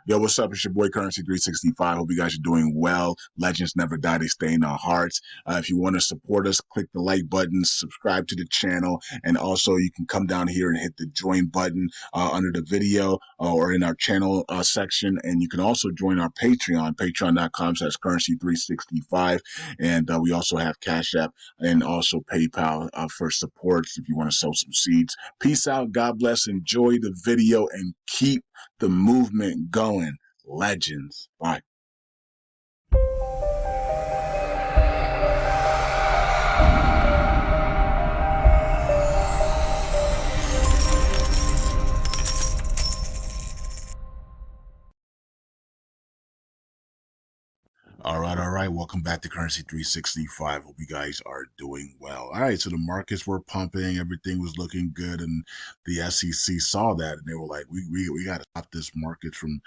Yo, what's up? It's your boy Currency 365. Hope you guys are doing well. Legends never die, they stay in our hearts. If you want to support us, click the like button, subscribe to the channel, and also you can come down here and hit the join button under the video or in our channel section. And you can also join our Patreon, patreon.com/currency365. And we also have Cash App and also PayPal for supports if you want to sow some seeds. Peace out. God bless. Enjoy the video and keep the movement going. Legends. Bye. All right, all right. Welcome back to Currency 365. Hope you guys are doing well. All right, so the markets were pumping, everything was looking good, and the SEC saw that, and they were like, "We got to stop this market from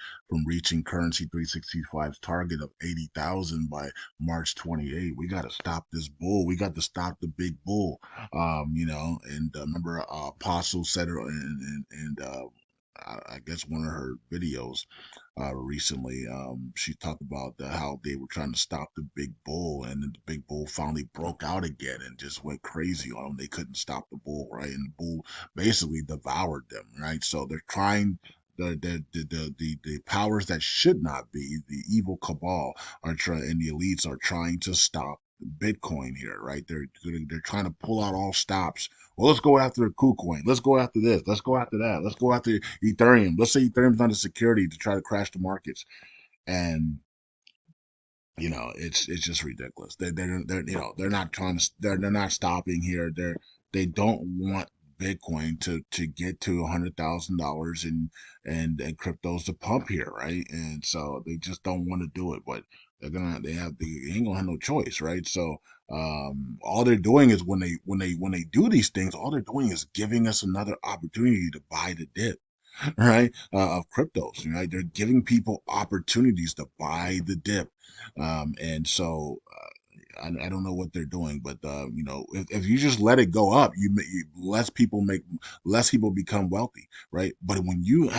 reaching Currency 365's target of 80,000 by March 28. We got to stop this bull. We got to stop the big bull." And remember, Apostle said it, and I guess one of her videos recently. She talked about how they were trying to stop the big bull, and then the big bull finally broke out again and just went crazy on them. They couldn't stop the bull, right? And the bull basically devoured them, right? So they're trying. The powers that should not be, the evil cabal are trying, and the elites are trying to stop Bitcoin here, right? They're trying to pull out all stops. Well, let's go after Kucoin. Let's go after this. Let's go after that. Let's go after Ethereum. Let's say Ethereum's not a security to try to crash the markets. And it's just ridiculous. They're not trying to. They're not stopping here. They don't want Bitcoin to get to $100,000 and cryptos to pump here, right? And so they just don't want to do it, but they ain't gonna have no choice, right? So all they're doing is when they do these things, all they're doing is giving us another opportunity to buy the dip, right? Of cryptos, right? They're giving people opportunities to buy the dip, and so I don't know what they're doing, but if you just let it go up, less people become wealthy, right? But when you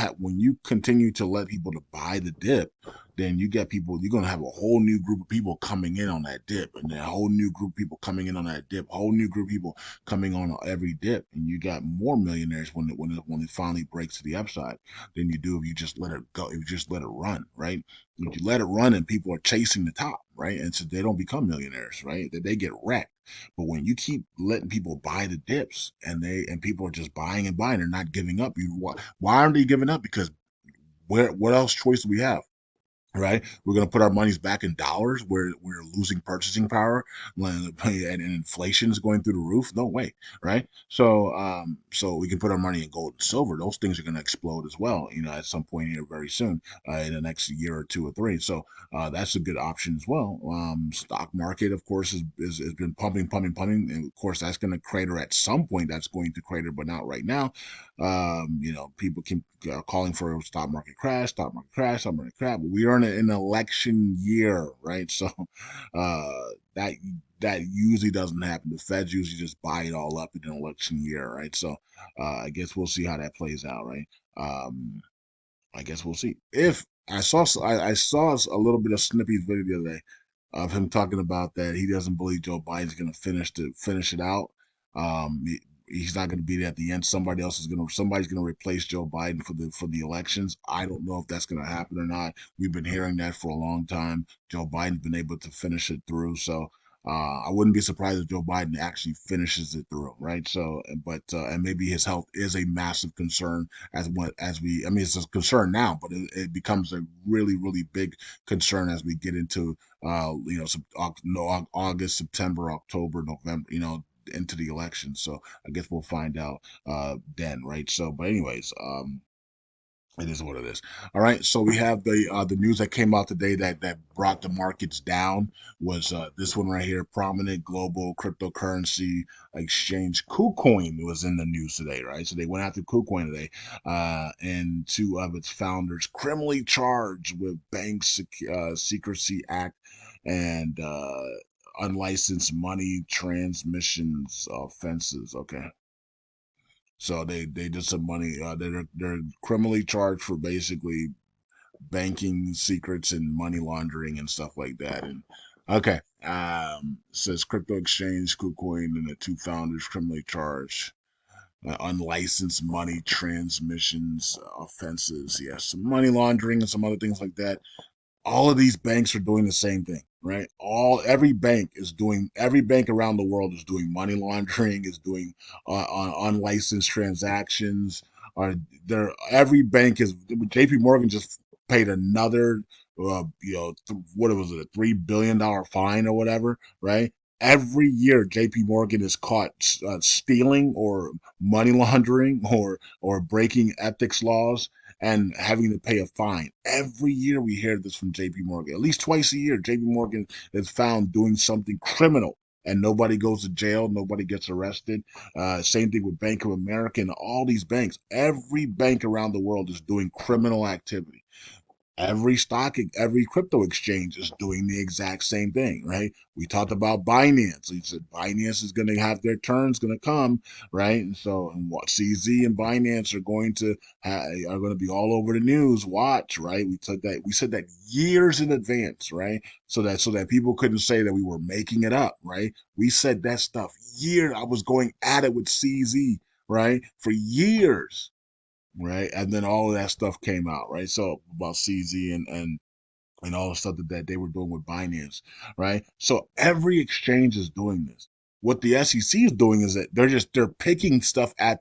continue to let people to buy the dip, then you get people. You're gonna have a whole new group of people coming in on that dip, and then a whole new group of people coming in on that dip, a whole new group of people coming on every dip, and you got more millionaires when it finally breaks to the upside than you do if you just let it go. If you just let it run, right? If you let it run and people are chasing the top, right? And so they don't become millionaires, right? They get wrecked. But when you keep letting people buy the dips and people are just buying and buying, they're not giving up. Why aren't they giving up? Because what else choice do we have? Right, we're going to put our monies back in dollars where we're losing purchasing power and inflation is going through the roof. No way, right? So we can put our money in gold and silver. Those things are going to explode as well, at some point here very soon, in the next year or two or three. So that's a good option as well. Stock market, of course, has been pumping, and of course that's going to crater at some point. That's going to crater, but not right now. People can calling for a stock market crash, stock market crash. But we are in an election year, right? So that usually doesn't happen. The Feds usually just buy it all up in an election year, right? So I guess we'll see how that plays out, right? I guess we'll see. If I saw a little bit of Snippy's video the other day of him talking about that he doesn't believe Joe Biden's going to finish it out. He's not going to be there at the end. Somebody's going to replace Joe Biden for the elections. I don't know if that's going to happen or not. We've been hearing that for a long time. Joe Biden's been able to finish it through, so I wouldn't be surprised if Joe Biden actually finishes it through, right? So, and maybe his health is a massive concern I mean, it's a concern now, but it becomes a really, really big concern as we get into, no, August, September, October, November, into the election. So I guess we'll find out then, right? So, but anyways, it is what it is. All right. So we have the news that came out today that brought the markets down was this one right here. Prominent global cryptocurrency exchange Kucoin was in the news today, right? So they went after Kucoin today, and two of its founders criminally charged with Secrecy Act and unlicensed money transmissions offenses. Okay. So they did some money. They're criminally charged for basically banking secrets and money laundering and stuff like that. And okay, says crypto exchange Kucoin and the two founders criminally charged. Unlicensed money transmissions offenses. Yes, some money laundering and some other things like that. All of these banks are doing the same thing, right? Every bank around the world is doing money laundering, is doing unlicensed transactions. Or every bank is. JP Morgan just paid another, what was it, a $3 billion fine or whatever, right? Every year, JP Morgan is caught stealing or money laundering or breaking ethics laws and having to pay a fine. Every year we hear this from JP Morgan. At least twice a year, JP Morgan is found doing something criminal and nobody goes to jail, nobody gets arrested. Same thing with Bank of America and all these banks. Every bank around the world is doing criminal activity. Every crypto exchange is doing the exact same thing, right? We talked about Binance. We said Binance is going to have their turns going to come, right? And so, and what CZ and Binance are going to be all over the news. Watch, right? We said that years in advance, right? So that people couldn't say that we were making it up, right? We said that stuff years. I was going at it with CZ, right, for years, right? And then all of that stuff came out, right? So about CZ and all the stuff that they were doing with Binance, right? So every exchange is doing this. What the SEC is doing is that they're picking stuff at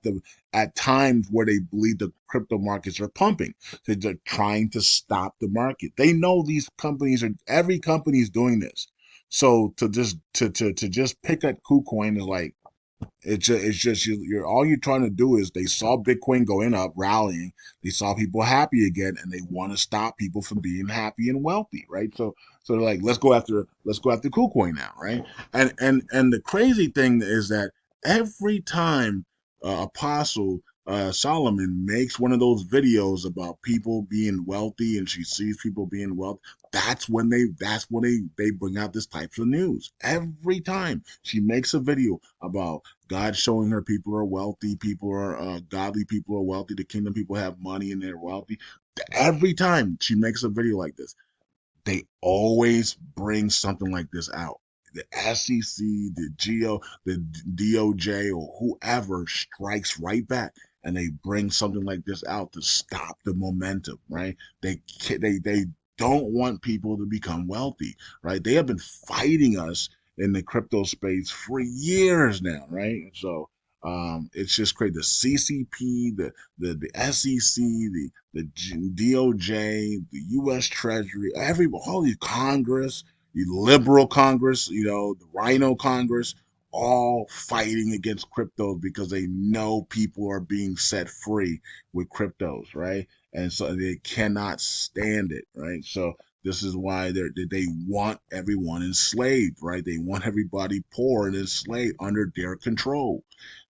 times where they believe the crypto markets are pumping. So they're trying to stop the market. They know these companies are every company is doing this. So to just pick at KuCoin is like it's just you're all you're trying to do is they saw Bitcoin going up, rallying. They saw people happy again, and they want to stop people from being happy and wealthy, right? So they're like, let's go after KuCoin now, right? And the crazy thing is that every time Apostle Solomon makes one of those videos about people being wealthy, and she sees people being wealthy, that's when they bring out this type of news. Every time she makes a video about God showing her people are wealthy, people are godly, people are wealthy, the kingdom people have money and they're wealthy. Every time she makes a video like this, they always bring something like this out. The SEC, the DOJ, or whoever strikes right back, and they bring something like this out to stop the momentum. Right? They don't want people to become wealthy. Right? They have been fighting us in the crypto space for years now. Right? So it's just crazy. The CCP, the SEC, the DOJ, the U.S. Treasury, all the Congress, the liberal Congress, the Rhino Congress, all fighting against cryptos because they know people are being set free with cryptos, right? And so they cannot stand it, right? So this is why they want everyone enslaved, right? They want everybody poor and enslaved under their control.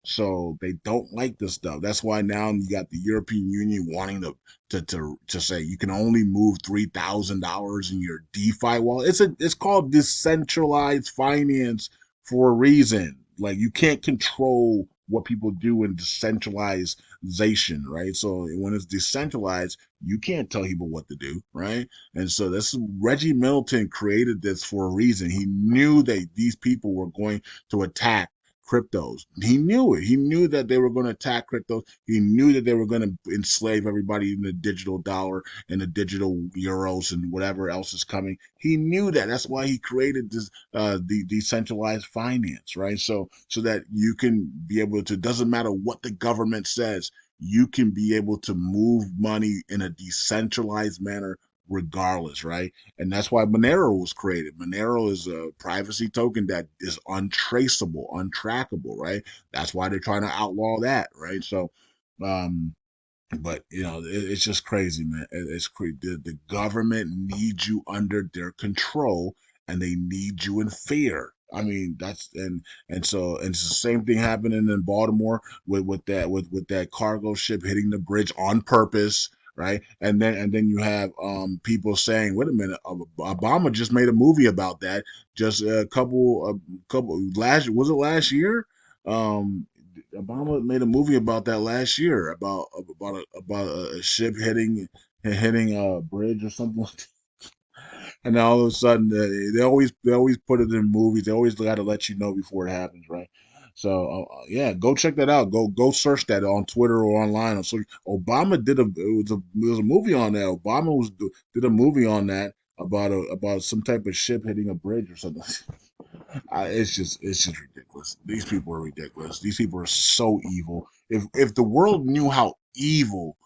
So they don't like this stuff. That's why now you got the European Union wanting to say you can only move $3,000 in your DeFi wallet. It's called decentralized finance for a reason. Like you can't control what people do in decentralization, right? So when it's decentralized, you can't tell people what to do, right? And so this Reggie Middleton created this for a reason. He knew that these people were going to attack cryptos. He knew it. He knew that they were going to attack cryptos. He knew that they were going to enslave everybody in the digital dollar and the digital euros and whatever else is coming. He knew that. That's why he created this the decentralized finance, right? So that you can be able to. Doesn't matter what the government says. You can be able to move money in a decentralized manner regardless, right? And that's why Monero was created. Monero is a privacy token that is untraceable, untrackable, right? That's why they're trying to outlaw that, right? So, um, but it's just crazy, man. It's crazy. The government needs you under their control, and they need you in fear. I mean, and it's the same thing happening in Baltimore with that cargo ship hitting the bridge on purpose, right? And then you have people saying, "Wait a minute, Obama just made a movie about that just a couple last was it last year?" Um, Obama made a movie about that last year about a ship hitting hitting a bridge or something like and then all of a sudden they always put it in movies. They always got to let you know before it happens, right? So yeah, go check that out. Go search that on Twitter or online. So Obama did it was a movie on that. Obama did a movie on that about some type of ship hitting a bridge or something. It's just ridiculous. These people are ridiculous. These people are so evil. If the world knew how evil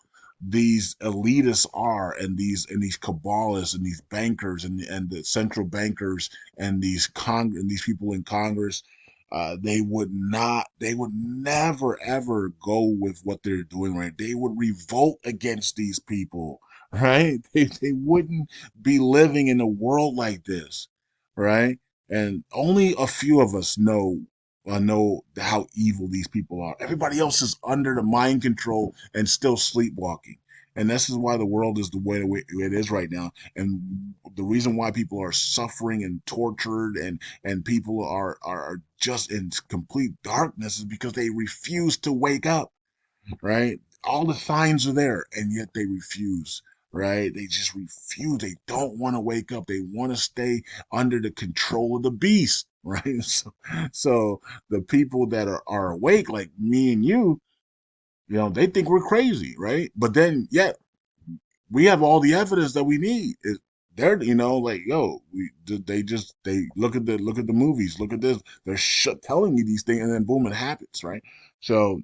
these elitists are, and these cabalists and these bankers and the central bankers and these people in Congress, they would never ever go with what they're doing right. They would revolt against these people, right? They wouldn't be living in a world like this, right? And only a few of us know how evil these people are. Everybody else is under the mind control and still sleepwalking. And this is why the world is the way it is right now. And the reason why people are suffering and tortured and people are just in complete darkness is because they refuse to wake up, right? All the signs are there, and yet they refuse, right? They just refuse. They don't want to wake up. They want to stay under the control of the beast, right? So the people that are awake, like me and you, they think we're crazy, right? But then, yet we have all the evidence that we need. They're, like, yo, they look at the movies, look at this. They're telling you these things, and then boom, it happens, right? So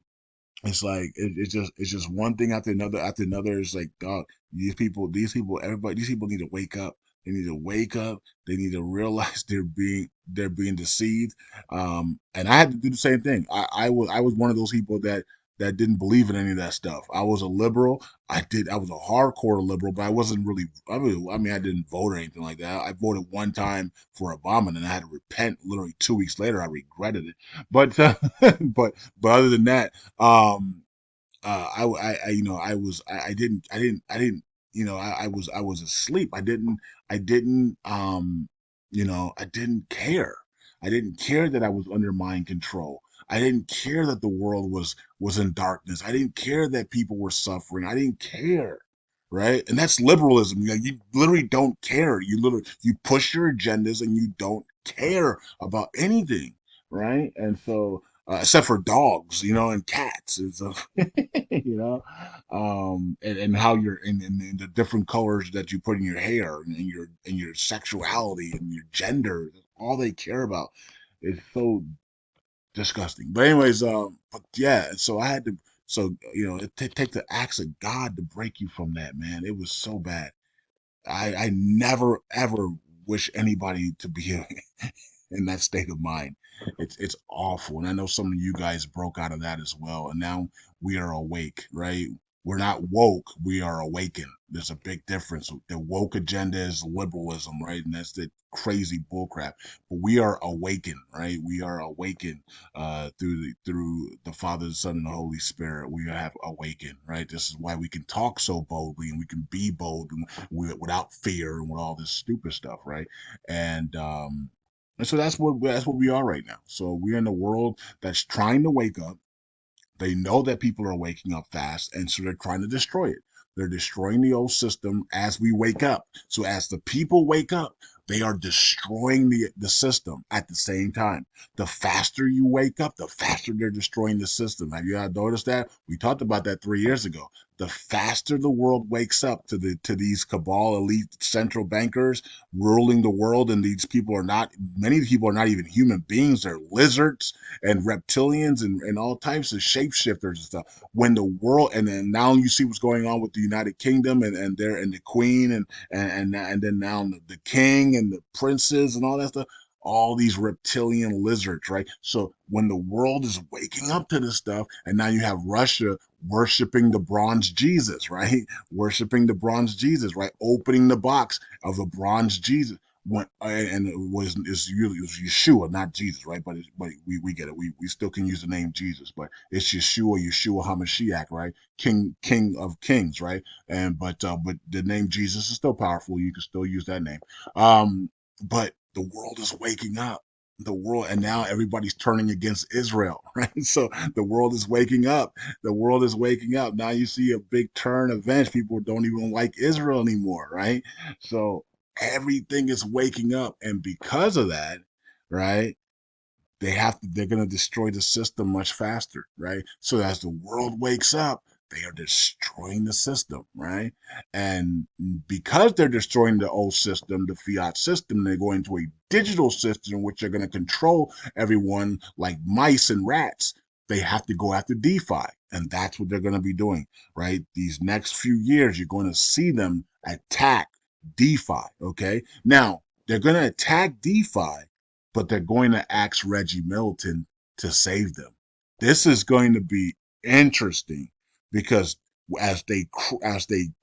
it's like it's just one thing after another. It's like, dog, everybody, these people need to wake up. They need to wake up. They need to realize they're being deceived. And I had to do the same thing. I was one of those people that didn't believe in any of that stuff. I was a liberal. I was a hardcore liberal, but I wasn't really. I didn't vote or anything like that. I voted one time for Obama, and I had to repent. Literally 2 weeks later, I regretted it. But but other than that, um, I didn't, I was asleep. I didn't care. I didn't care that I was under mind control. I didn't care that the world was in darkness. I didn't care that people were suffering. I didn't care. Right. And that's liberalism. You literally don't care. You push your agendas and you don't care about anything. Right. And so, except for dogs, and cats. And so, you know, and how and the different colors that you put in your hair and your sexuality and your gender, all they care about is so disgusting. But anyways, but yeah, so I had to, so it take the acts of God to break you from that, man. It was so bad. I never ever wish anybody to be in that state of mind. It's awful, and I know some of you guys broke out of that as well. And now we are awake, right? We're not woke; we are awakened. There's a big difference. The woke agenda is liberalism, right? And that's the crazy bullcrap. But we are awakened, right? We are awakened through the Father, the Son, and the Holy Spirit. We have awakened, right? This is why we can talk so boldly and we can be bold and without fear and with all this stupid stuff, right? And so that's what we are right now. So we're in a world that's trying to wake up. They know that people are waking up fast, and so they're trying to destroy it. They're destroying the old system as we wake up. So as the people wake up, they are destroying the system at the same time. The faster you wake up, the faster they're destroying the system. Have you noticed that? We talked about that 3 years ago. The faster the world wakes up to these cabal elite central bankers ruling the world, and these people are not. Many people are not even human beings. They're lizards and reptilians and all types of shapeshifters and stuff. When the world, and then now you see what's going on with the United Kingdom and the Queen and then now the King and the princes and all that stuff. All these reptilian lizards, right? So when the world is waking up to this stuff, and now you have Russia worshiping the bronze Jesus, right? Worshiping the bronze Jesus, right? Opening the box of the bronze Jesus when and it was Yeshua, not Jesus, right? But we get it. We still can use the name Jesus, but it's Yeshua Hamashiach, right? King of Kings, right? And but the name Jesus is still powerful. You can still use that name. But the world is waking up. the world, and now everybody's turning against Israel, right? So the world is waking up. The world is waking up. Now you see a big turn event. People don't even like Israel anymore, right? So everything is waking up. And because of that, right? They're going to destroy the system much faster, right? So as the world wakes up, they are destroying the system, right? And because they're destroying the old system, the fiat system, they're going to a digital system in which they're going to control everyone like mice and rats. They have to go after DeFi, and that's what they're going to be doing, right? These next few years, you're going to see them attack DeFi. Okay, now they're going to attack DeFi, but they're going to ask Reggie Middleton to save them. This is going to be interesting because as they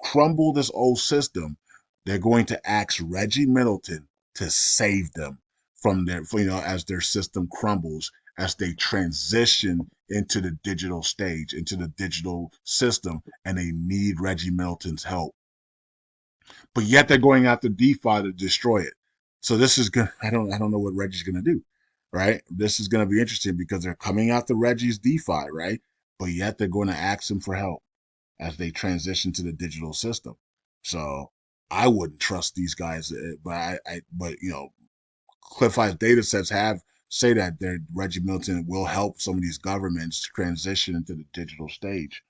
crumble this old system, they're going to ask Reggie Middleton to save them from their, as their system crumbles, as they transition into the digital stage, into the digital system, and they need Reggie Middleton's help, but yet they're going after DeFi to destroy it. So this is good. I don't know what Reggie's gonna do, right? This is gonna be interesting because they're coming after Reggie's DeFi, right? But yet they're going to ask him for help as they transition to the digital system. So I wouldn't trust these guys, but Cliff Eyes data sets have say that Reggie Milton will help some of these governments transition into the digital stage.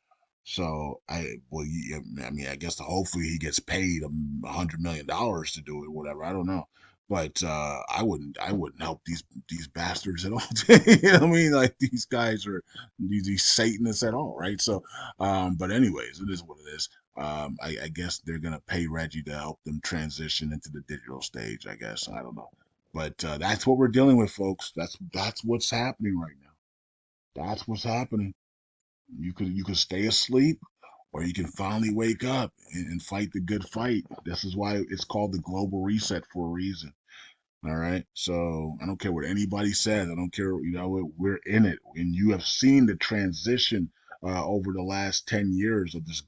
So I mean, I guess hopefully he gets paid $100 million to do it, whatever. I don't know, but I wouldn't help these bastards at all. You know what I mean? Like these guys are these Satanists at all, right? So, but anyways, it is what it is. I guess they're gonna pay Reggie to help them transition into the digital stage. I guess I don't know, but that's what we're dealing with, folks. That's what's happening right now. That's what's happening. You could stay asleep, or you can finally wake up and fight the good fight. This is why it's called the global reset for a reason. All right. So I don't care what anybody says. I don't care. We're in it, and you have seen the transition over the last 10 years of this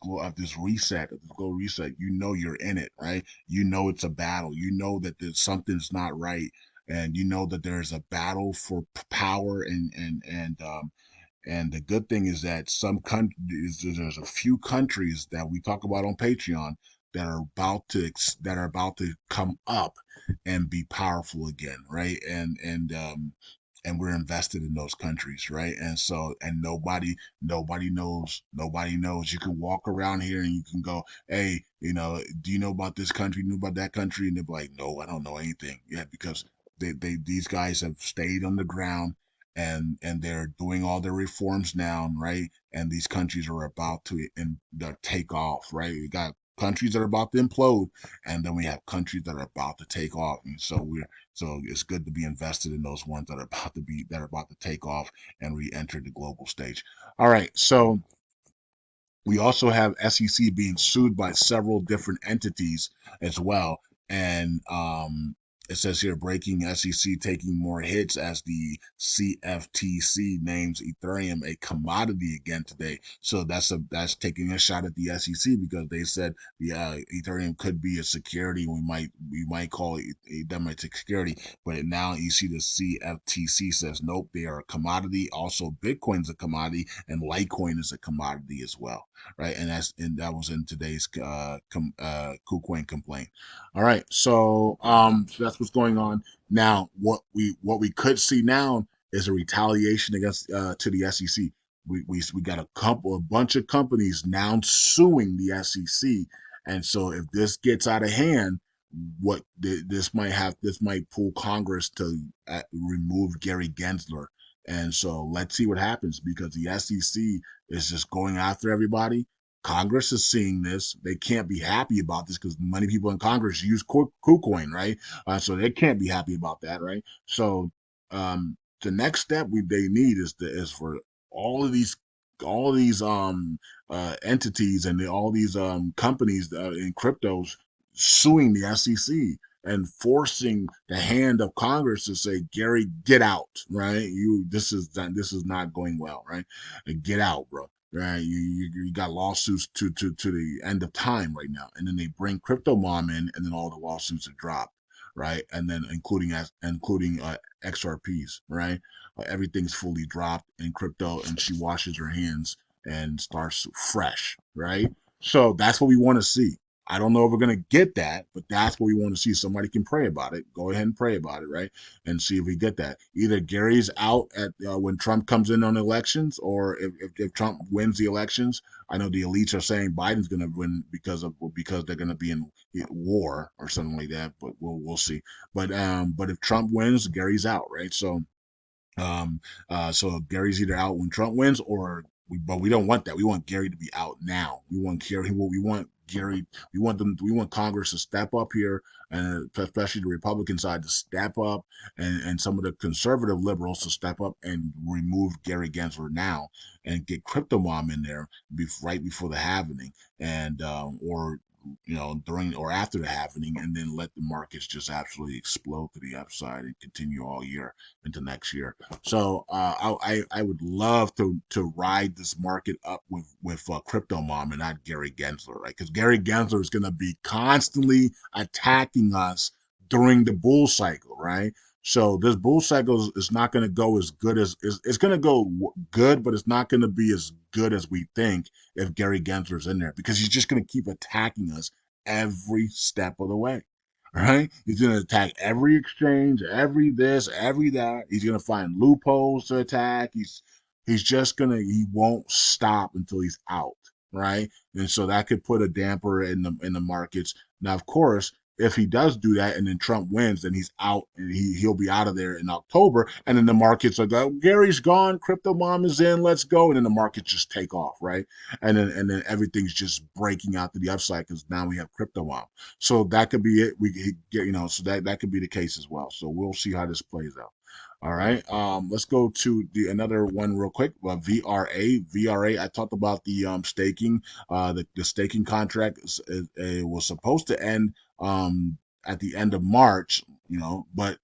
reset, of this global reset. You know you're in it, right? You know it's a battle. You know that something's not right, and you know that there's a battle for power and the good thing is that there's a few countries that we talk about on Patreon that are about to come up and be powerful again, right? And we're invested in those countries, right? And so and nobody knows. You can walk around here and you can go, hey, do you know about this country? Know about that country? And they're like, no, I don't know anything. Yeah, because these guys have stayed on the ground and they're doing all their reforms now, right? And these countries are about to take off, right? We got countries that are about to implode, and then we have countries that are about to take off. And so it's good to be invested in those ones that are about to take off and re-enter the global stage. All right, so we also have SEC being sued by several different entities as well. And it says here breaking SEC taking more hits as the CFTC names Ethereum a commodity again today. So that's taking a shot at the SEC because they said Ethereum could be a security. We might call it a democratic security, but now you see the CFTC says nope, they are a commodity. Also, Bitcoin's a commodity and Litecoin is a commodity as well, right? And that was in today's Kucoin complaint. All right, so that's what's going on now. What we could see now is a retaliation against to the SEC. We got a bunch of companies now suing the SEC, and so if this gets out of hand, this might pull Congress to remove Gary Gensler, and so let's see what happens because the SEC is just going after everybody. Congress is seeing this. They can't be happy about this because many people in Congress use KuCoin, right? So they can't be happy about that, right? So the next step they need is for all of these all of these entities and all these companies in cryptos suing the SEC and forcing the hand of Congress to say, Gary, get out, right? This is not going well, right? Get out, bro. Right, you got lawsuits to the end of time right now, and then they bring Crypto Mom in, and then all the lawsuits are dropped, right? And then including XRPs, right? Everything's fully dropped in crypto, and she washes her hands and starts fresh, right? So that's what we want to see. I don't know if we're gonna get that, but that's what we want to see. Somebody can pray about it. Go ahead and pray about it, right? And see if we get that. Either Gary's out at when Trump comes in on elections, or if Trump wins the elections. I know the elites are saying Biden's going to win because they're going to be in war or something like that. But we'll see. But if Trump wins, Gary's out, right? Um, so Gary's either out when Trump wins, but we don't want that. We want Gary to be out now. We want Gary. We want Gary. We want them. We want Congress to step up here, and especially the Republican side to step up, and some of the conservative liberals to step up and remove Gary Gensler now, and get Crypto Mom in there right before the happening, and or during or after the happening, and then let the markets just absolutely explode to the upside and continue all year into next year. So I would love to ride this market up with Crypto Mom and not Gary Gensler, right? Because Gary Gensler is going to be constantly attacking us during the bull cycle, right? So this bull cycle is not going to go as good as it's going to go good, but it's not going to be as good as we think if Gary Gensler's in there, because he's just going to keep attacking us every step of the way. Right? He's going to attack every exchange, every this, every that. He's going to find loopholes to attack. He's just going to he won't stop until he's out, right? And so that could put a damper in the markets. Now, of course, if he does do that and then Trump wins, then he's out and he'll be out of there in October. And then the markets are go, Gary's gone, Crypto Mom is in, let's go. And then the markets just take off, right? And then everything's just breaking out to the upside because now we have Crypto Mom. So that could be it. So that could be the case as well. So we'll see how this plays out. All right. Let's go to another one real quick. VRA. VRA. I talked about the staking. The staking contract was supposed to end at the end of March. But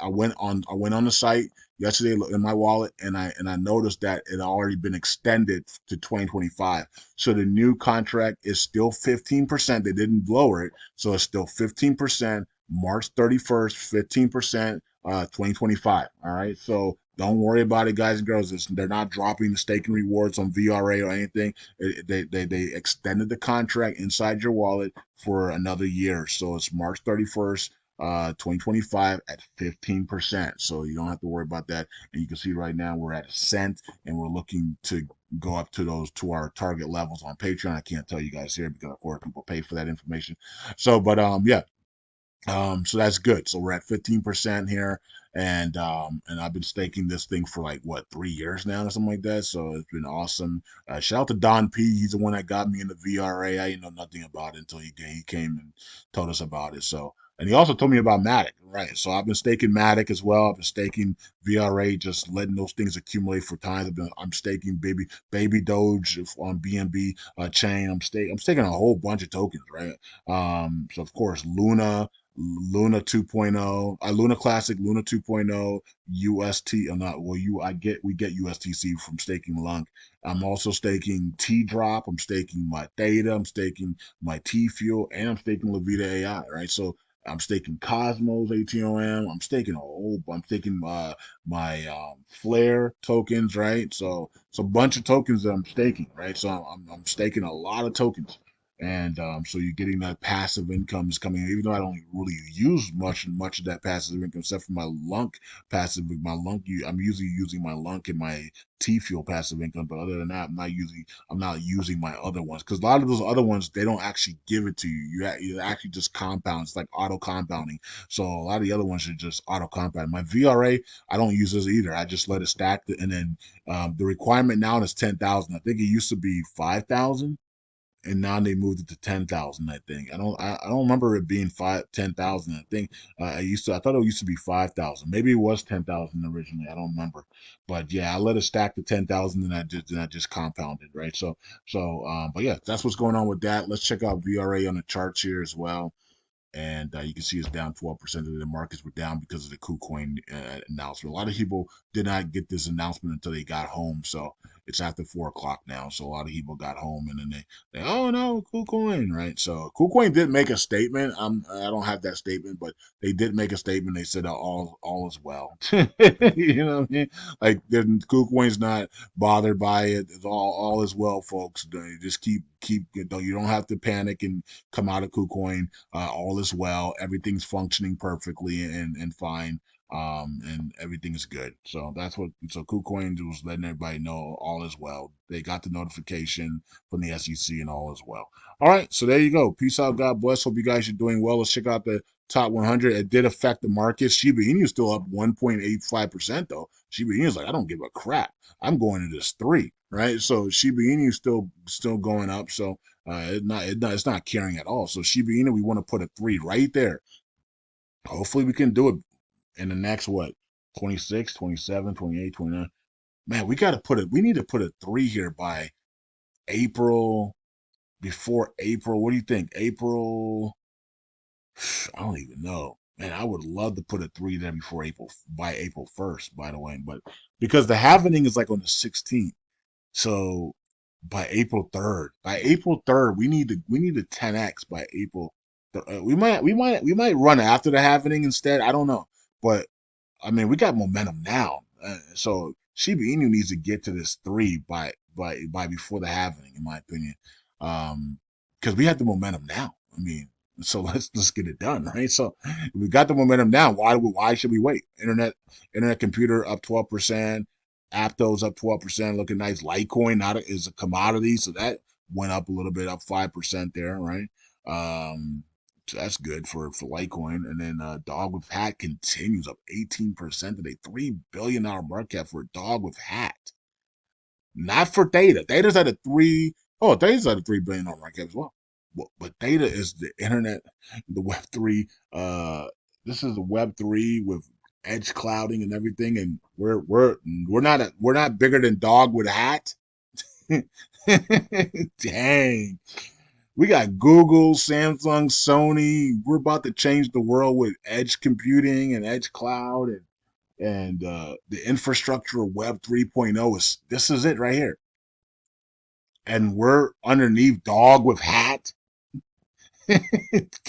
I went on the site yesterday in my wallet, and I noticed that it had already been extended to 2025. So the new contract is still 15%. They didn't lower it, so it's still 15%. March 31st, 15%. 2025. All right. So don't worry about it, guys and girls. They're not dropping the staking rewards on VRA or anything. They extended the contract inside your wallet for another year. So it's March 31st. 2025 at 15%. So you don't have to worry about that. And you can see right now we're at a cent, and we're looking to go up to our target levels on Patreon. I can't tell you guys here because of course people pay for that information. So, but yeah, so that's good. So we're at 15% here, and I've been staking this thing for like what 3 years now or something like that. So it's been awesome. Shout out to Don P. He's the one that got me in the VRA. I didn't know nothing about it until he came and told us about it. So, and he also told me about Matic, right? So I've been staking Matic as well. I've been staking VRA, just letting those things accumulate for time. I'm staking baby Doge on BNB chain. I'm staking a whole bunch of tokens, right? So of course Luna 2.0, Luna Classic, Luna 2.0, UST. I'm not well. We get USTC from staking Lunk. I'm also staking T Drop. I'm staking my Theta. I'm staking my T Fuel, and I'm staking Levita AI. Right, so I'm staking Cosmos ATOM. I'm staking my Flare tokens. Right, so it's a bunch of tokens that I'm staking. Right, so I'm staking a lot of tokens, and so you're getting that passive income is coming in, even though I don't really use much of that passive income except for my Lunk passive. I'm usually using my Lunk and my T Fuel passive income, but other than that, I'm not using my other ones, because a lot of those other ones, they don't actually give it to you. You actually just compound. It's like auto compounding. So a lot of the other ones are just auto compound. My VRA, I don't use this either. I just let it stack, and then the requirement now is 10,000. I think it used to be 5,000, and now they moved it to 10,000. I think I don't remember it being 10,000. I think I thought it used to be 5,000. Maybe it was 10,000 originally. I don't remember, but yeah, I let it stack to 10,000, and I just compounded, right. But yeah, that's what's going on with that. Let's check out VRA on the charts here as well. And you can see it's down 12%. Of the markets were down because of the Kucoin announcement. A lot of people did not get this announcement until they got home, so it's after 4 o'clock now, so a lot of people got home and then they oh no, Kucoin, right? So Kucoin did make a statement. I don't have that statement, but they did make a statement. They said all is well. You know what I mean? Like Kucoin's not bothered by it. It's all is well, folks. Just keep you don't have to panic and come out of KuCoin. All is well. Everything's functioning perfectly and fine. And everything is good. So that's what. So KuCoin was letting everybody know all is well. They got the notification from the SEC and all is well. All right. So there you go. Peace out. God bless. Hope you guys are doing well. Let's check out the top 100. It did affect the market. Shiba Inu is still up 1.85% though. Shiba Inu is like, I don't give a crap. I'm going to this 3, right? So Shiba Inu is still going up. So it's not carrying at all. So Shiba Inu, we want to put a 3 right there. Hopefully we can do it in the next what 26, 27, 28, 29. Man, we need to put a 3 here by April, before April. What do you think? April, I don't even know. Man, I would love to put a 3 there before April, by April 1st, by the way. But because the halvening is like on the 16th. So by April 3rd, we need a 10x by April. We might run after the halvening instead. I don't know, but I mean we got momentum now. So Shiba Inu needs to get to this 3 by before the halvening, in my opinion, because we have the momentum now. I mean, so let's get it done, right? So we got the momentum now. Why should we wait? Internet computer up 12%. Aptos up 12%, looking nice. Litecoin is a commodity, so that went up a little bit, up 5% there, right? So that's good for Litecoin. And then Dog with Hat continues up 18% today. $3 billion market cap for Dog with Hat. Not for Theta. Theta's at a three. Oh, Theta's at a $3 billion market cap as well. But Theta is the internet, the Web3. This is the Web3 with edge clouding and everything, and we're not bigger than Dog with a Hat. Dang, we got Google, Samsung, Sony. We're about to change the world with edge computing and edge cloud and the infrastructure of Web 3.0 is this is it right here. And we're underneath Dog with Hat.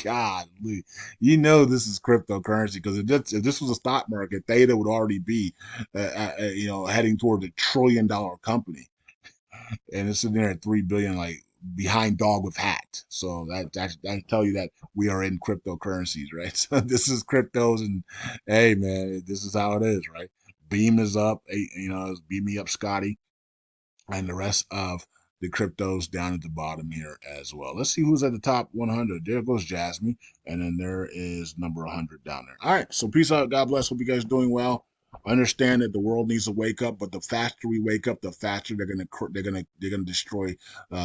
God, this is cryptocurrency because if this was a stock market, Theta would already be, heading toward $1 trillion company, and it's in there at 3 billion, like behind Dog with Hat. So that tell you that we are in cryptocurrencies, right? So this is cryptos, and hey, man, this is how it is, right? Beam is up, beam me up, Scotty, and the rest of the cryptos down at the bottom here as well. Let's see who's at the top 100. There goes Jasmine, and then there is number 100 down there. All right, so peace out. God bless. Hope you guys doing well. Understand that the world needs to wake up, but the faster we wake up, the faster they're gonna destroy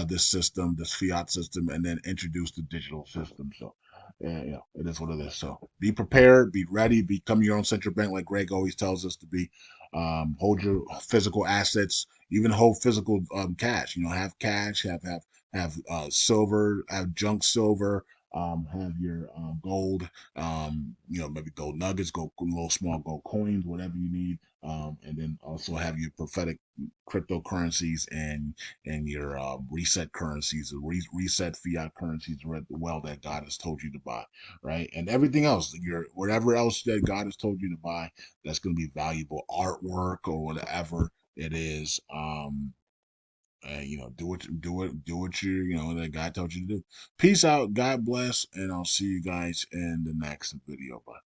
this system, this fiat system, and then introduce the digital system. So, yeah, it is what it is. So, be prepared, be ready, become your own central bank, like Greg always tells us to be. Hold your physical assets, even hold physical cash. Have cash, have silver, have junk silver, have your gold, maybe gold nuggets, gold little small gold coins, whatever you need, and then also have your prophetic cryptocurrencies and your reset currencies, reset fiat currencies, well that God has told you to buy, right? And everything else, your whatever else that God has told you to buy, that's going to be valuable artwork or whatever it is. Do what that God told you to do. Peace out. God bless, and I'll see you guys in the next video. Bye.